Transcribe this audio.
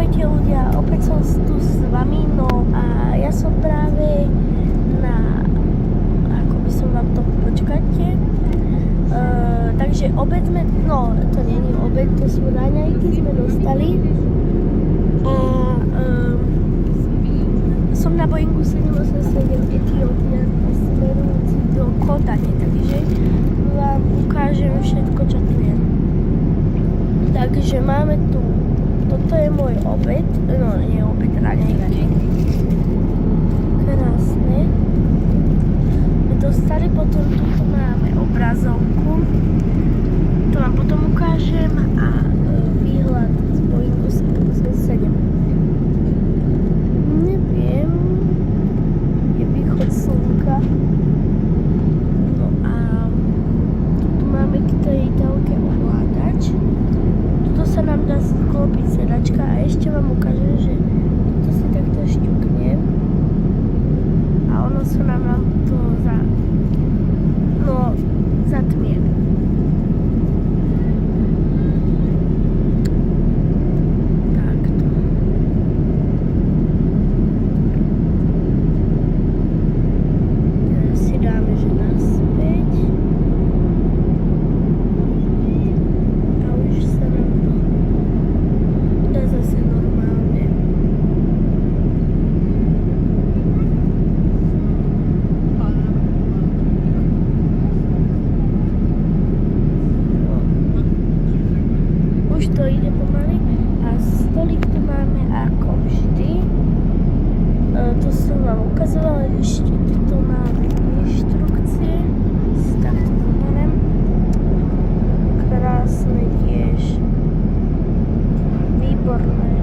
Ahojte ľudia, opäť som tu s vami, no a ja som práve na, ako by som vám to, počkajte, takže obed sme, no to nie je obed, to sú raňajky sme dostali a som na Boeingu 787 Etiópia smerujúci do Kodane, takže vám ukážem všetko, čo tu je. Takže máme tu, toto je môj obed, no nie obed, raňajky. Krásne. My dostali potom, tuto máme obrazovku, to vám potom ukážem a výhľad z Boeingu 787. Neviem, je východ slnka. No a tu máme k tej telke ovládač. Tuto sa nám dá sklopiť sedačka a ešte vám ukážem, že tuto si takto šťuknem a ono sa nám to zatmie. Takto. Teraz si dáme, že naspäť. A už sa nám to dá zase normálne. Už to ide pomaly a stolík tu máme ako vždy. To som vám ukazovala, ešte tu máme inštrukcie. Takto zoberiem. Krásne tiež. Výborné.